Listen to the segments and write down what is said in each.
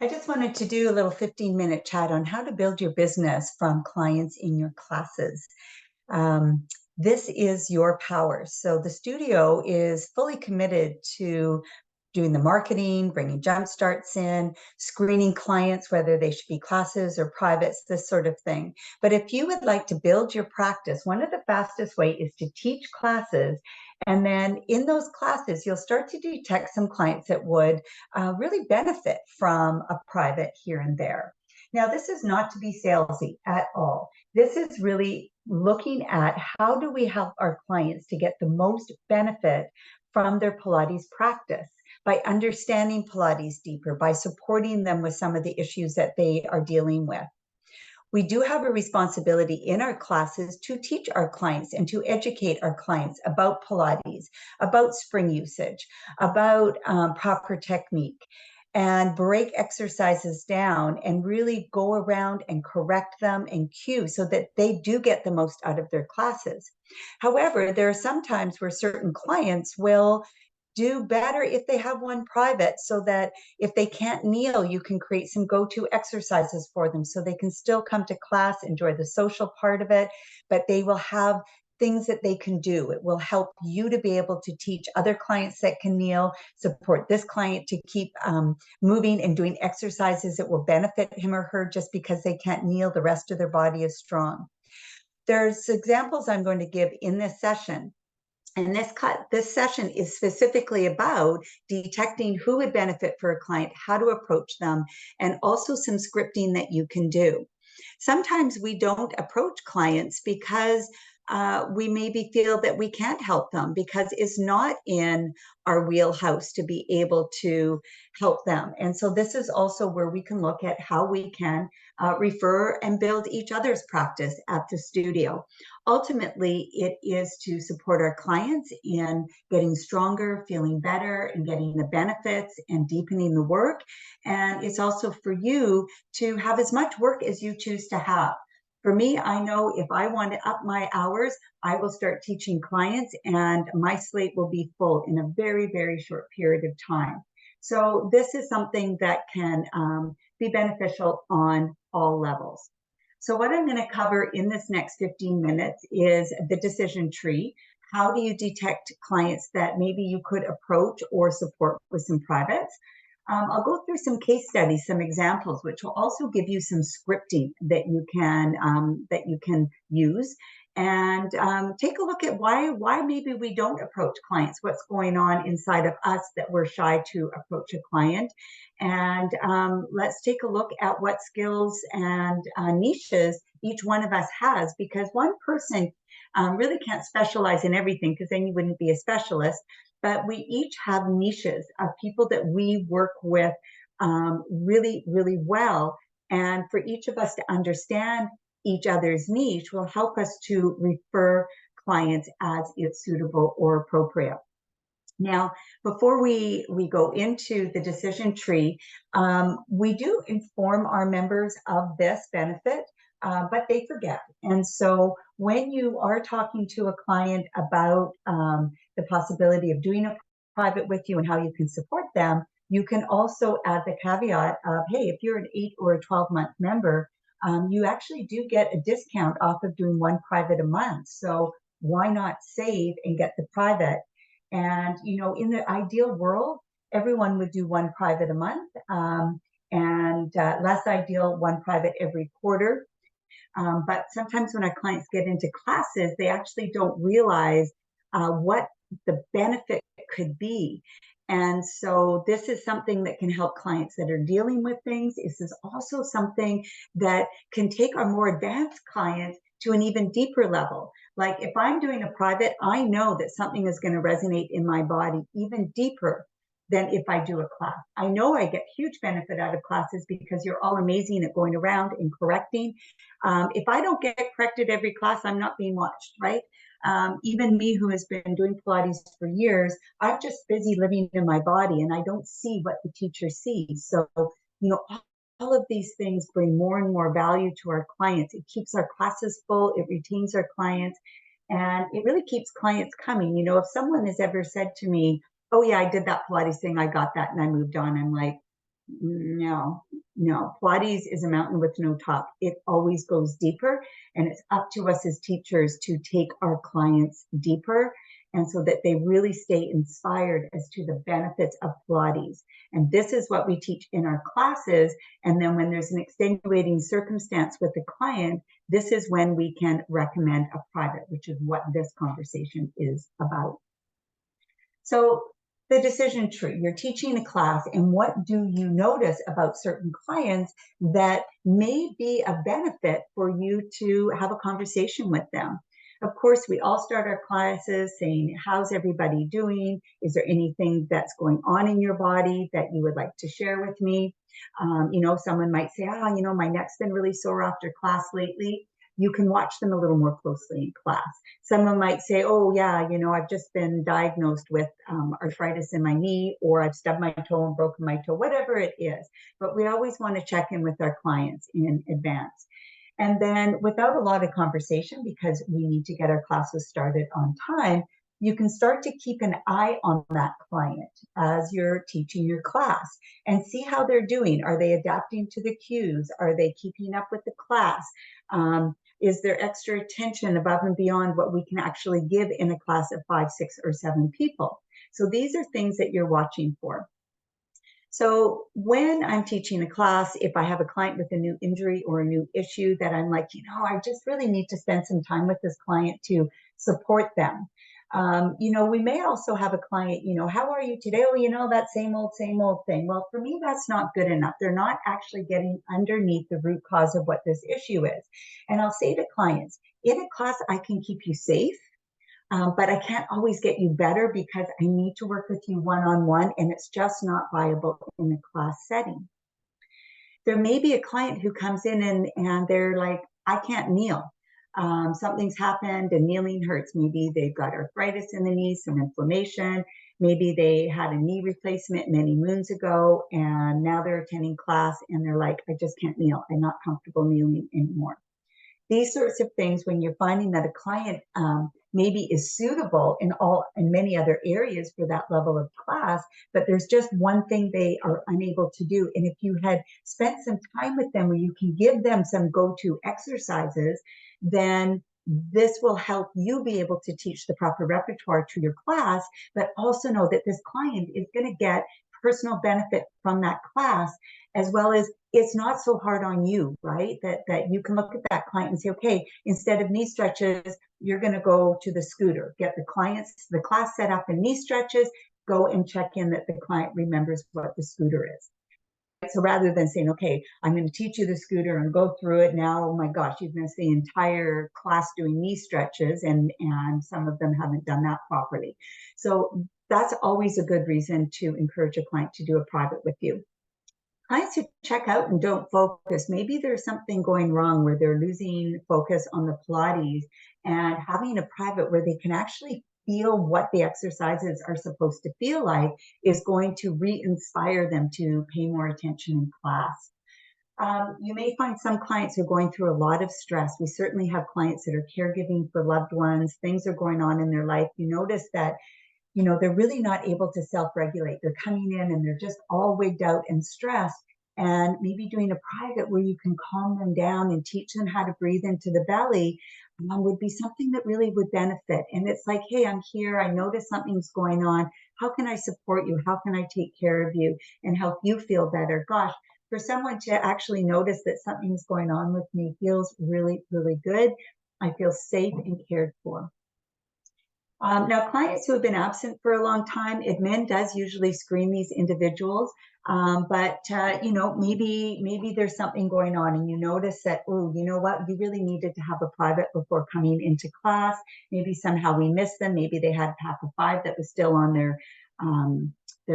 I just wanted to do a little 15-minute chat on how to build your business from clients in your classes. Um, this is your power. So the studio is fully committed to doing the marketing, bringing jump starts in, screening clients, whether they should be classes or privates, this sort of thing. But if you would like to build your practice, one of the fastest way is to teach classes. And then in those classes, you'll start to detect some clients that would really benefit from a private here and there. Now, this is not to be salesy at all. This is really looking at how do we help our clients to get the most benefit from their Pilates practice by understanding Pilates deeper, by supporting them with some of the issues that they are dealing with. We do have a responsibility in our classes to teach our clients and to educate our clients about Pilates, about spring usage, about proper technique, and break exercises down and really go around and correct them and cue so that they do get the most out of their classes. However, there are some times where certain clients will do better if they have one private, so that if they can't kneel, you can create some go-to exercises for them so they can still come to class, enjoy the social part of it, but they will have things that they can do. It will help you to be able to teach other clients that can kneel, support this client to keep moving and doing exercises that will benefit him or her just because they can't kneel, the rest of their body is strong. There's examples I'm going to give in this session. And this session is specifically about detecting who would benefit for a client, how to approach them, and also some scripting that you can do. Sometimes we don't approach clients because we maybe feel that we can't help them because it's not in our wheelhouse to be able to help them. And so this is also where we can look at how we can refer and build each other's practice at the studio. Ultimately, it is to support our clients in getting stronger, feeling better, and getting the benefits and deepening the work. And it's also for you to have as much work as you choose to have. For me, I know if I want to up my hours, I will start teaching clients and my slate will be full in a very, very short period of time. So this is something that can be beneficial on all levels. So what I'm going to cover in this next 15 minutes is the decision tree. How do you detect clients that maybe you could approach or support with some privates? I'll go through some case studies, some examples, which will also give you some scripting that you can use, and take a look at why maybe we don't approach clients. What's going on inside of us that we're shy to approach a client, and let's take a look at what skills and niches each one of us has, because one person really can't specialize in everything, because then you wouldn't be a specialist. But we each have niches of people that we work with really, really well. And for each of us to understand each other's niche will help us to refer clients as it's suitable or appropriate. Now, before we go into the decision tree, we do inform our members of this benefit, but they forget. And so when you are talking to a client about the possibility of doing a private with you and how you can support them, you can also add the caveat of, hey, if you're an 8 or a 12-month member, you actually do get a discount off of doing one private a month. So why not save and get the private? And, you know, in the ideal world, everyone would do one private a month, and less ideal, one private every quarter. But sometimes when our clients get into classes, they actually don't realize what the benefit could be. And so this is something that can help clients that are dealing with things. This is also something that can take our more advanced clients to an even deeper level. Like if I'm doing a private, I know that something is going to resonate in my body even deeper than if I do a class. I know I get huge benefit out of classes because you're all amazing at going around and correcting. If I don't get corrected every class, I'm not being watched, right? Even me, who has been doing Pilates for years, I'm just busy living in my body and I don't see what the teacher sees. So, you know, all of these things bring more and more value to our clients. It keeps our classes full, it retains our clients, and it really keeps clients coming. You know, if someone has ever said to me, oh yeah, I did that Pilates thing, I got that, and I moved on, I'm like, No, no. Pilates is a mountain with no top. It always goes deeper, and it's up to us as teachers to take our clients deeper and so that they really stay inspired as to the benefits of Pilates. And this is what we teach in our classes. And then when there's an extenuating circumstance with the client, this is when we can recommend a private, which is what this conversation is about. So the decision tree, you're teaching a class, and what do you notice about certain clients that may be a benefit for you to have a conversation with them? Of course, we all start our classes saying, how's everybody doing? Is there anything that's going on in your body that you would like to share with me? Someone might say, my neck's been really sore after class lately. You can watch them a little more closely in class. Someone might say, oh, yeah, I've just been diagnosed with arthritis in my knee, or I've stubbed my toe and broken my toe, whatever it is. But we always want to check in with our clients in advance. And then without a lot of conversation, because we need to get our classes started on time, you can start to keep an eye on that client as you're teaching your class and see how they're doing. Are they adapting to the cues? Are they keeping up with the class? Is there extra attention above and beyond what we can actually give in a class of 5, 6, or 7 people? So these are things that you're watching for. So when I'm teaching a class, if I have a client with a new injury or a new issue that I'm like, I just really need to spend some time with this client to support them. We may also have a client, how are you today? Oh, that same old thing. Well, for me, that's not good enough. They're not actually getting underneath the root cause of what this issue is. And I'll say to clients, in a class, I can keep you safe. But I can't always get you better because I need to work with you one-on-one, and it's just not viable in a class setting. There may be a client who comes in and they're like, I can't kneel. Something's happened and kneeling hurts. Maybe they've got arthritis in the knee, some inflammation. Maybe they had a knee replacement many moons ago and now they're attending class and they're like, I just can't kneel. I'm not comfortable kneeling anymore. These sorts of things, when you're finding that a client maybe is suitable in many other areas for that level of class, but there's just one thing they are unable to do. And if you had spent some time with them where you can give them some go-to exercises, then this will help you be able to teach the proper repertoire to your class, but also know that this client is going to get personal benefit from that class, as well as it's not so hard on you, right? That you can look at that client and say, okay, instead of knee stretches, you're going to go to the scooter, get the class set up in knee stretches, go and check in that the client remembers what the scooter is. So rather than saying, okay, I'm going to teach you the scooter and go through it now, oh my gosh, you've missed the entire class doing knee stretches, and some of them haven't done that properly. So that's always a good reason to encourage a client to do a private with you. Clients who check out and don't focus, maybe there's something going wrong where they're losing focus on the Pilates, and having a private where they can actually feel what the exercises are supposed to feel like is going to re-inspire them to pay more attention in class. You may find some clients who are going through a lot of stress. We certainly have clients that are caregiving for loved ones. Things are going on in their life. You notice that they're really not able to self-regulate. They're coming in and they're just all wigged out and stressed. And maybe doing a private where you can calm them down and teach them how to breathe into the belly would be something that really would benefit. And it's like, hey, I'm here. I notice something's going on. How can I support you? How can I take care of you and help you feel better? Gosh, for someone to actually notice that something's going on with me feels really, really good. I feel safe and cared for. Now, clients who have been absent for a long time, admin does usually screen these individuals, but maybe there's something going on, and you notice that, oh, you know what, you really needed to have a private before coming into class. Maybe somehow we missed them. Maybe they had pack of 5 that was still on their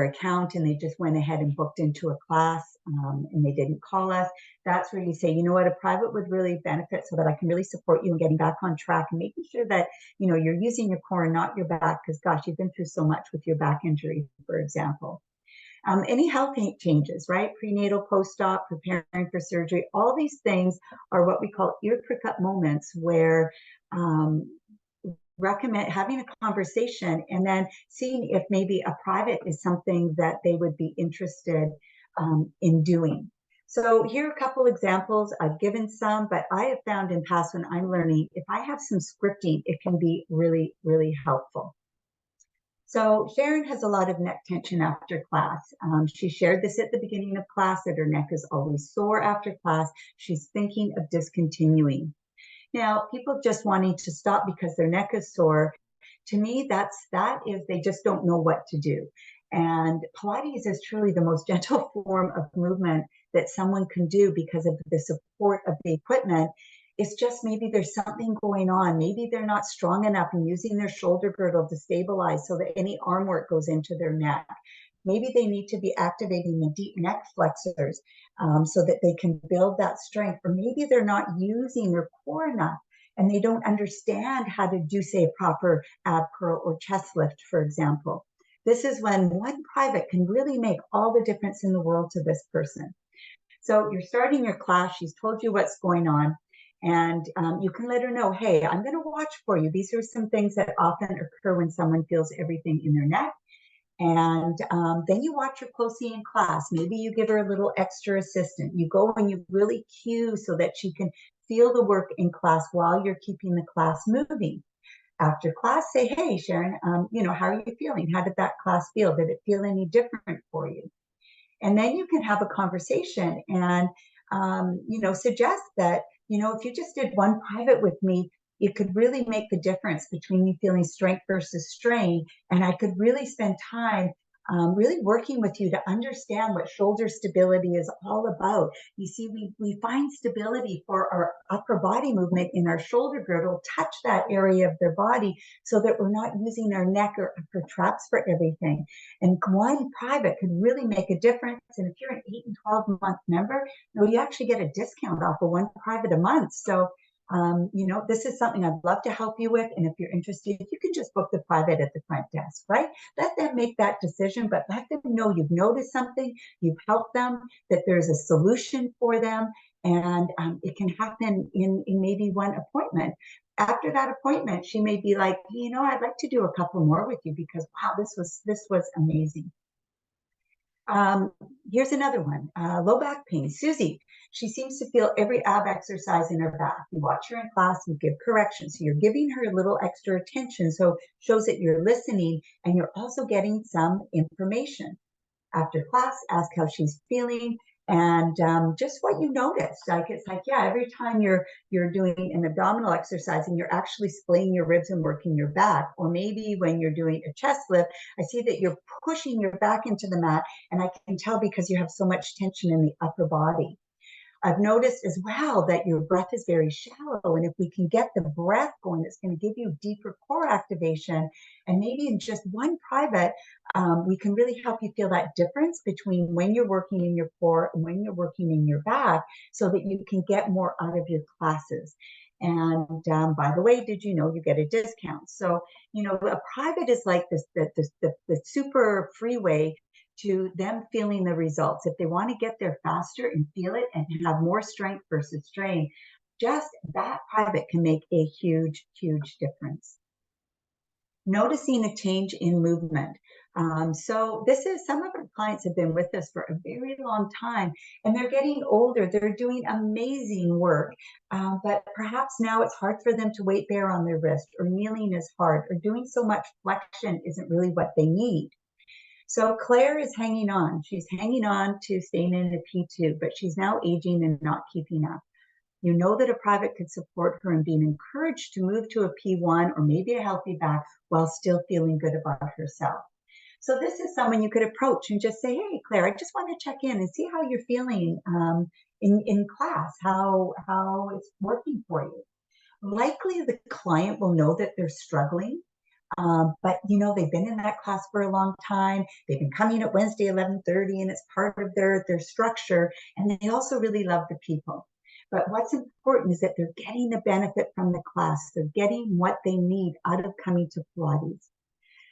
account, and they just went ahead and booked into a class, and they didn't call us. That's where you say, you know what, a private would really benefit so that I can really support you in getting back on track and making sure that you're using your core and not your back, because gosh, you've been through so much with your back injury, for example. Any health changes, right? Prenatal, post-op, preparing for surgery, all these things are what we call ear prick up moments where recommend having a conversation and then seeing if maybe a private is something that they would be interested in doing. So here are a couple examples. I've given some, but I have found in past when I'm learning, if I have some scripting, it can be really, really helpful. So Sharon has a lot of neck tension after class. She shared this at the beginning of class that her neck is always sore after class. She's thinking of discontinuing. Now, people just wanting to stop because their neck is sore, to me, that is they just don't know what to do. And Pilates is truly the most gentle form of movement that someone can do because of the support of the equipment. It's just maybe there's something going on. Maybe they're not strong enough in using their shoulder girdle to stabilize so that any arm work goes into their neck. Maybe they need to be activating the deep neck flexors so that they can build that strength. Or maybe they're not using their core enough and they don't understand how to do, say, a proper ab curl or chest lift, for example. This is when one private can really make all the difference in the world to this person. So you're starting your class, she's told you what's going on, and you can let her know, hey, I'm going to watch for you. These are some things that often occur when someone feels everything in their neck. And then you watch her closely in class. Maybe you give her a little extra assistant. You go and you really cue so that she can feel the work in class while you're keeping the class moving. After class, say, hey, Sharon, how are you feeling? How did that class feel? Did it feel any different for you? And then you can have a conversation and, suggest that, if you just did one private with me, it could really make the difference between you feeling strength versus strain. And I could really spend time really working with you to understand what shoulder stability is all about. You see, we find stability for our upper body movement in our shoulder girdle, touch that area of their body so that we're not using our neck or upper traps for everything. And one private could really make a difference. And if you're an 8 and 12-month member, you actually get a discount off of one private a month. So this is something I'd love to help you with. And if you're interested, you can just book the private at the front desk, right? Let them make that decision, but let them know you've noticed something, you've helped them, that there's a solution for them, and it can happen in maybe one appointment. After that appointment, she may be like, I'd like to do a couple more with you because, wow, this was amazing. Here's another one, low back pain. Susie, she seems to feel every ab exercise in her back. You watch her in class, you give corrections. So you're giving her a little extra attention. So shows that you're listening and you're also getting some information. After class, ask how she's feeling and just what you notice. Like it's like, yeah, every time you're doing an abdominal exercise and you're actually splaying your ribs and working your back, or maybe when you're doing a chest lift, I see that you're pushing your back into the mat, and I can tell because you have so much tension in the upper body. I've noticed as well that your breath is very shallow. And if we can get the breath going, it's going to give you deeper core activation. And maybe in just one private, we can really help you feel that difference between when you're working in your core and when you're working in your back so that you can get more out of your classes. And by the way, did you know you get a discount? So, a private is like the super freeway to them feeling the results. If they want to get there faster and feel it and have more strength versus strain, just that private can make a huge, huge difference. Noticing a change in movement. So this is, some of our clients have been with us for a very long time and they're getting older. They're doing amazing work, but perhaps now it's hard for them to weight bear on their wrist, or kneeling is hard, or doing so much flexion isn't really what they need. So Claire is hanging on. She's hanging on to staying in a P2, but she's now aging and not keeping up. You know that a private could support her in being encouraged to move to a P1 or maybe a healthy back while still feeling good about herself. So this is someone you could approach and just say, hey, Claire, I just want to check in and see how you're feeling in class, how it's working for you. Likely the client will know that they're struggling. But they've been in that class for a long time. They've been coming at Wednesday 11:30, and it's part of their structure. And they also really love the people. But what's important is that they're getting the benefit from the class. They're getting what they need out of coming to Pilates.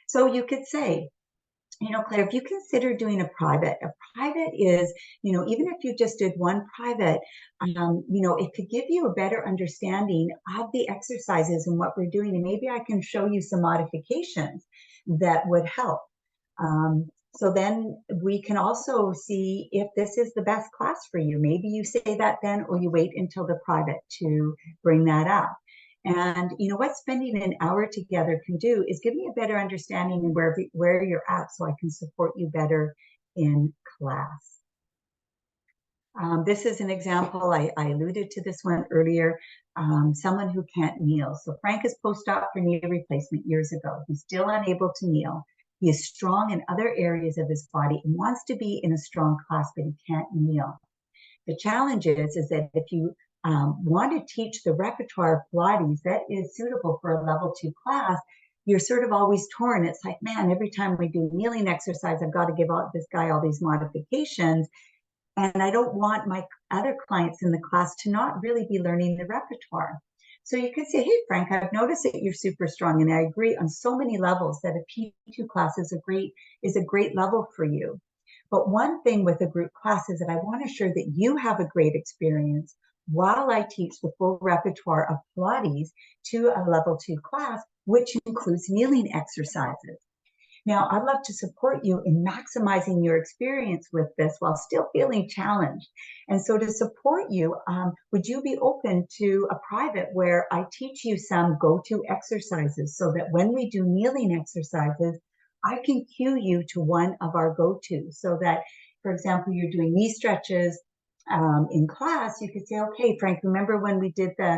So you could say, Claire, if you consider doing a private is, even if you just did one private, it could give you a better understanding of the exercises and what we're doing. And maybe I can show you some modifications that would help. So then we can also see if this is the best class for you. Maybe you say that then, or you wait until the private to bring that up. And you know what spending an hour together can do is give me a better understanding of where you're at so I can support you better in class. This is an example, I alluded to this one earlier, someone who can't kneel. So Frank is post-op for knee replacement years ago. He's still unable to kneel. He is strong in other areas of his body and wants to be in a strong class, but he can't kneel. The challenge is that if you want to teach the repertoire of Pilates that is suitable for a level 2 class, you're sort of always torn. It's like, man, every time we do kneeling exercise, I've got to give out this guy all these modifications. And I don't want my other clients in the class to not really be learning the repertoire. So you could say, hey, Frank, I've noticed that you're super strong. And I agree on so many levels that a P2 class is a great level for you. But one thing with a group class is that I want to ensure that you have a great experience while I teach the full repertoire of Pilates to a level 2 class, which includes kneeling exercises. Now, I'd love to support you in maximizing your experience with this while still feeling challenged. And so to support you, would you be open to a private where I teach you some go-to exercises so that when we do kneeling exercises, I can cue you to one of our go-tos so that, for example, you're doing knee stretches in class, you could say, okay, Frank, remember when we did the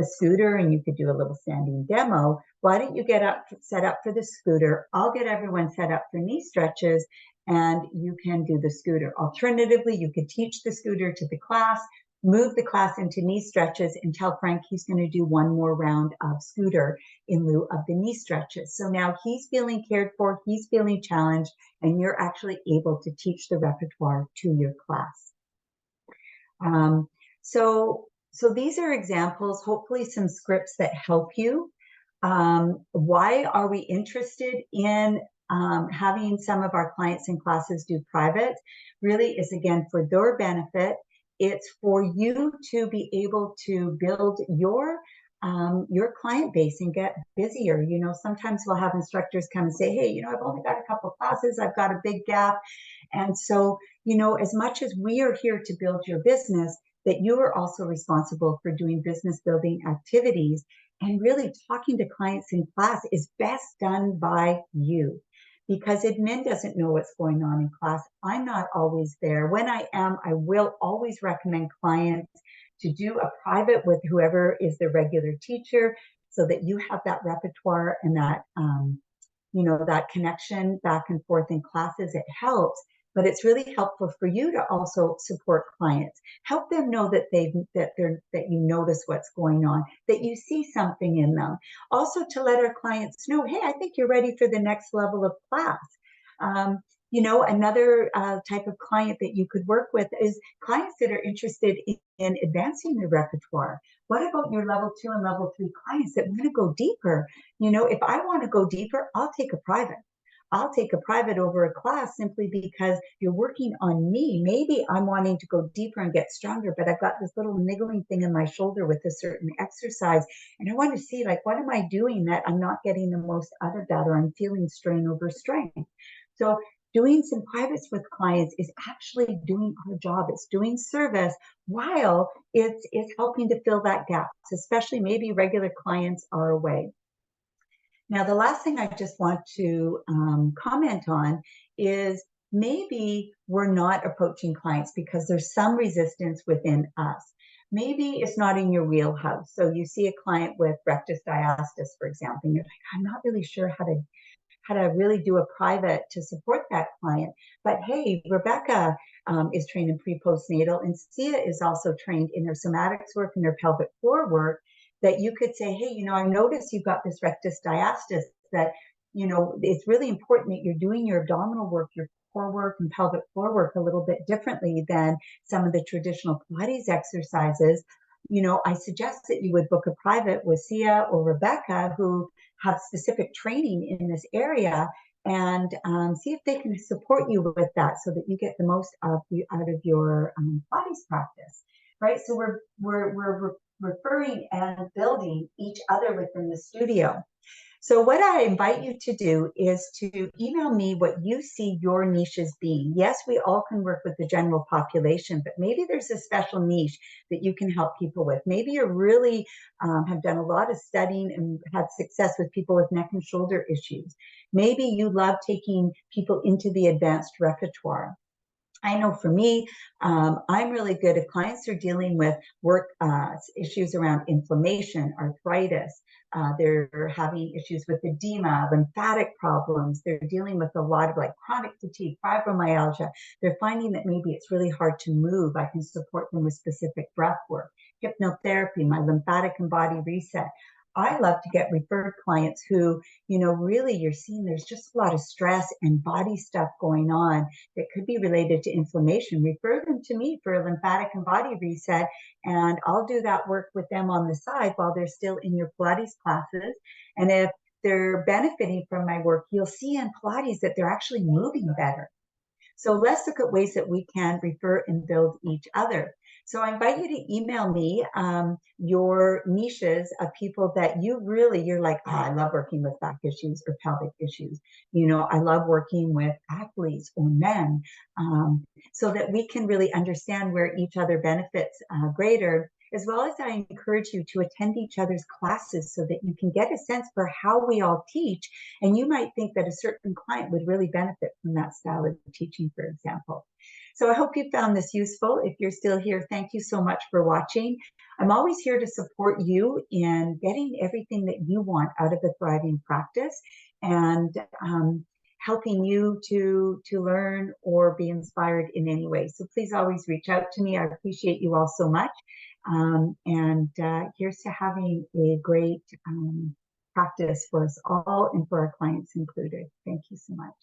scooter and you could do a little standing demo? Why don't you get set up for the scooter? I'll get everyone set up for knee stretches and you can do the scooter. Alternatively, you could teach the scooter to the class, move the class into knee stretches and tell Frank he's going to do one more round of scooter in lieu of the knee stretches. So now he's feeling cared for, he's feeling challenged, and you're actually able to teach the repertoire to your class. So these are examples, hopefully some scripts that help you. Why are we interested in having some of our clients in classes do private? Really is, again, for their benefit. It's for you to be able to build your client base and get busier. You know, sometimes we'll have instructors come and say, hey, you know, I've only got a couple of classes, I've got a big gap. And so, you know, as much as we are here to build your business, that you are also responsible for doing business building activities. And really talking to clients in class is best done by you because admin doesn't know what's going on in class. I'm not always there. When I am, I will always recommend clients to do a private with whoever is the regular teacher so that you have that repertoire and that, you know, that connection back and forth in classes. It helps. But it's really helpful for you to also support clients. Help them know that that you notice what's going on, that you see something in them. Also to let our clients know, hey, I think you're ready for the next level of class. You know, another type of client that you could work with is clients that are interested in advancing their repertoire. What about your level 2 and level 3 clients that want to go deeper? You know, if I want to go deeper, I'll take a private. I'll take a private over a class simply because you're working on me. Maybe I'm wanting to go deeper and get stronger, but I've got this little niggling thing in my shoulder with a certain exercise. And I want to see, like, what am I doing that I'm not getting the most out of that, or I'm feeling strain over strength. So doing some privates with clients is actually doing our job. It's doing service while it's helping to fill that gap, especially maybe regular clients are away. Now, the last thing I just want to comment on is maybe we're not approaching clients because there's some resistance within us. Maybe it's not in your wheelhouse. So you see a client with rectus diastasis, for example, and you're like, I'm not really sure how to really do a private to support that client. But hey, Rebecca is trained in pre-postnatal, and Sia is also trained in her somatics work and her pelvic floor work, that you could say, hey, you know, I noticed you've got this rectus diastasis that, you know, it's really important that you're doing your abdominal work, your core work and pelvic floor work a little bit differently than some of the traditional Pilates exercises. You know, I suggest that you would book a private with Sia or Rebecca who have specific training in this area and see if they can support you with that so that you get the most out of your Pilates practice, right? So we're referring and building each other within the studio. So what I invite you to do is to email me what you see your niches being. Yes, we all can work with the general population, but maybe there's a special niche that you can help people with. Maybe you really have done a lot of studying and had success with people with neck and shoulder issues. Maybe you love taking people into the advanced repertoire. I know for me, I'm really good if clients are dealing with work issues around inflammation, arthritis. They're having issues with edema, lymphatic problems. They're dealing with a lot of like chronic fatigue, fibromyalgia. They're finding that maybe it's really hard to move. I can support them with specific breath work, hypnotherapy, my lymphatic and body reset. I love to get referred clients who, really you're seeing there's just a lot of stress and body stuff going on that could be related to inflammation. Refer them to me for a lymphatic and body reset, and I'll do that work with them on the side while they're still in your Pilates classes. And if they're benefiting from my work, you'll see in Pilates that they're actually moving better. So let's look at ways that we can refer and build each other. So I invite you to email me your niches of people that you're like, oh, I love working with back issues or pelvic issues. I love working with athletes or men, so that we can really understand where each other benefits greater, as well as I encourage you to attend each other's classes so that you can get a sense for how we all teach. And you might think that a certain client would really benefit from that style of teaching, for example. So I hope you found this useful. If you're still here, thank you so much for watching. I'm always here to support you in getting everything that you want out of a thriving practice, and helping you to learn or be inspired in any way. So please always reach out to me. I appreciate you all so much. And here's to having a great practice for us all and for our clients included. Thank you so much.